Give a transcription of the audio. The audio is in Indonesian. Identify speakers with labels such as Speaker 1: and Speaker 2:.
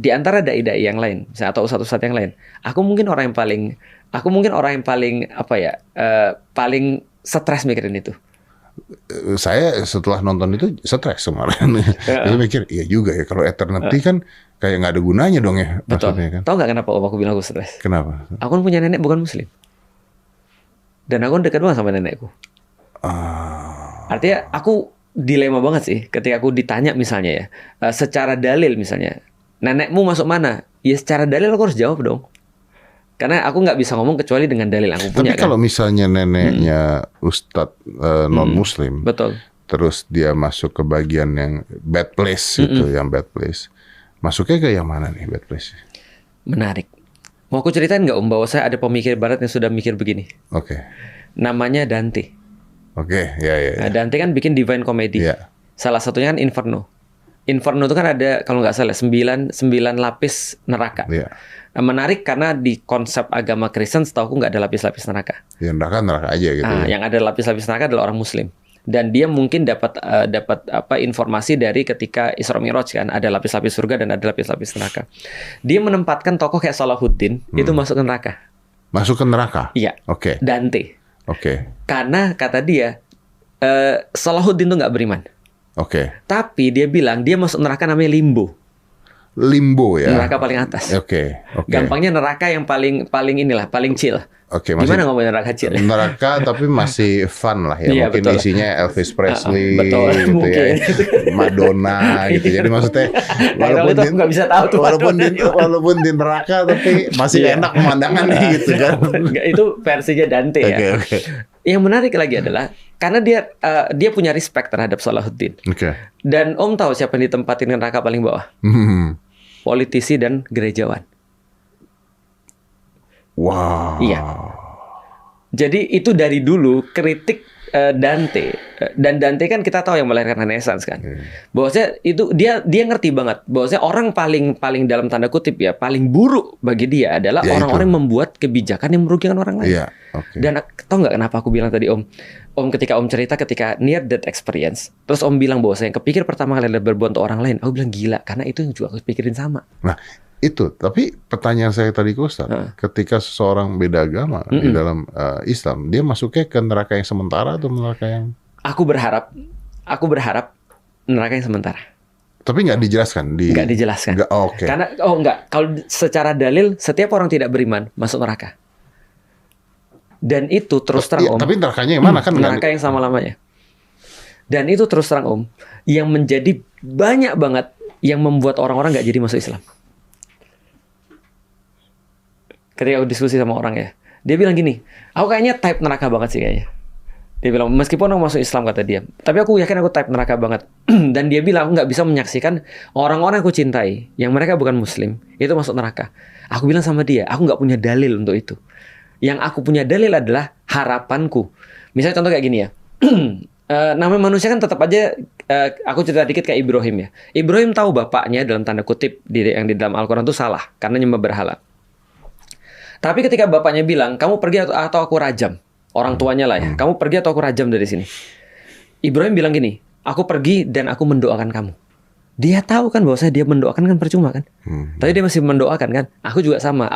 Speaker 1: di antara dai-dai yang lain, misalnya, atau ustadz-ustadz yang lain, aku mungkin orang yang paling apa ya, paling stres mikirin itu.
Speaker 2: Saya setelah nonton itu stres kemarin. Jadi mikir, iya juga ya, kalau eternity kan kayak nggak ada gunanya dong ya.
Speaker 1: Betul.
Speaker 2: Maksudnya kan.
Speaker 1: Tahu nggak kenapa aku bilang aku stres?
Speaker 2: Kenapa?
Speaker 1: Aku kan punya nenek bukan muslim. Dan aku dekat banget sama nenekku. Artinya aku dilema banget sih ketika aku ditanya misalnya ya, secara dalil misalnya, nenekmu masuk mana? Ya secara dalil aku harus jawab dong. Karena aku nggak bisa ngomong kecuali dengan dalil yang aku punya.
Speaker 2: Tapi kalau misalnya neneknya ustadz non-muslim,
Speaker 1: betul.
Speaker 2: Terus dia masuk ke bagian yang bad place gitu, yang bad place. Masuknya ke yang mana nih bad place?
Speaker 1: Menarik. Mau aku ceritain nggak bahwa saya ada pemikir barat yang sudah mikir begini?
Speaker 2: Oke.
Speaker 1: Namanya Dante.
Speaker 2: Oke, ya.
Speaker 1: Nah, Dante kan bikin Divine Comedy.
Speaker 2: Ya.
Speaker 1: Salah satunya kan Inferno. Inferno itu kan ada, kalau nggak salah, 9 lapis neraka.
Speaker 2: Ya.
Speaker 1: Nah, menarik karena di konsep agama Kristen setahu aku nggak ada lapis-lapis neraka.
Speaker 2: Ya neraka aja gitu.
Speaker 1: Yang ada lapis-lapis neraka adalah orang Muslim. Dan dia mungkin dapat informasi dari ketika Isra Mi'raj kan, ada lapis-lapis surga dan ada lapis-lapis neraka. Dia menempatkan tokoh kayak Salahuddin itu masuk ke neraka.
Speaker 2: Masuk ke neraka?
Speaker 1: Iya.
Speaker 2: Oke.
Speaker 1: Dante.
Speaker 2: Oke.
Speaker 1: Karena kata dia Salahuddin tuh nggak beriman.
Speaker 2: Oke.
Speaker 1: Tapi dia bilang dia masuk neraka namanya limbo.
Speaker 2: Limbo ya.
Speaker 1: Neraka paling atas.
Speaker 2: Oke.
Speaker 1: Gampangnya neraka yang paling chill.
Speaker 2: Oke,
Speaker 1: gimana ngomongin neraka chill?
Speaker 2: Neraka tapi masih fun lah ya.
Speaker 1: Iya,
Speaker 2: mungkin
Speaker 1: betul.
Speaker 2: Isinya Elvis Presley,
Speaker 1: betul,
Speaker 2: gitu
Speaker 1: mungkin.
Speaker 2: ya, Madonna gitu. Jadi maksudnya walaupun di neraka tapi masih enak pemandangannya gitu kan.
Speaker 1: Itu versinya Dante ya.
Speaker 2: Oke.
Speaker 1: Yang menarik lagi adalah karena dia punya respect terhadap Salahuddin.
Speaker 2: Oke.
Speaker 1: Dan Om tahu siapa yang ditempatin neraka paling bawah? Politisi dan gerejawan.
Speaker 2: Wow.
Speaker 1: Iya. Jadi itu dari dulu kritik Dante. Dan Dante kan kita tahu yang melahirkan Renaissance kan. Bahwasanya itu dia ngerti banget bahwasanya orang paling dalam tanda kutip ya, paling buruk bagi dia adalah orang-orang yang membuat kebijakan yang merugikan orang lain.
Speaker 2: Iya, oke.
Speaker 1: Dan tahu nggak kenapa aku bilang tadi Om ketika Om cerita ketika near death experience, terus Om bilang bahwasanya yang kepikir pertama kali adalah berbuat untuk orang lain. Aku bilang gila, karena itu yang juga aku pikirin sama.
Speaker 2: Nah, itu, tapi pertanyaan saya tadi ke Ustaz, ketika seseorang beda agama di dalam Islam, dia masuknya ke neraka yang sementara atau neraka yang...
Speaker 1: Aku berharap neraka yang sementara.
Speaker 2: Tapi nggak dijelaskan?
Speaker 1: Nggak dijelaskan.
Speaker 2: Oke.
Speaker 1: Karena, nggak. Kalau secara dalil, setiap orang tidak beriman masuk neraka. Dan itu terus terang Om.
Speaker 2: Tapi nerakanya yang mana kan?
Speaker 1: Neraka yang sama lamanya. Dan itu terus terang Om, yang menjadi banyak banget yang membuat orang-orang nggak jadi masuk Islam. Ketika aku diskusi sama orang ya, dia bilang gini, aku kayaknya type neraka banget sih kayaknya. Dia bilang, meskipun aku masuk Islam kata dia, tapi aku yakin aku type neraka banget. Dan dia bilang, aku nggak bisa menyaksikan orang-orang yang aku cintai, yang mereka bukan Muslim, itu masuk neraka. Aku bilang sama dia, aku nggak punya dalil untuk itu. Yang aku punya dalil adalah harapanku. Misalnya contoh kayak gini ya, namanya manusia kan tetap aja, aku cerita dikit kayak Ibrahim ya. Ibrahim tahu bapaknya dalam tanda kutip yang di dalam Al-Quran itu salah, karena nyembah berhala. Tapi ketika bapaknya bilang, kamu pergi atau aku rajam. Orang tuanya lah ya. Kamu pergi atau aku rajam dari sini. Ibrahim bilang gini, aku pergi dan aku mendoakan kamu. Dia tahu kan bahwa dia mendoakan kan percuma kan. Tapi dia masih mendoakan kan. Aku juga sama.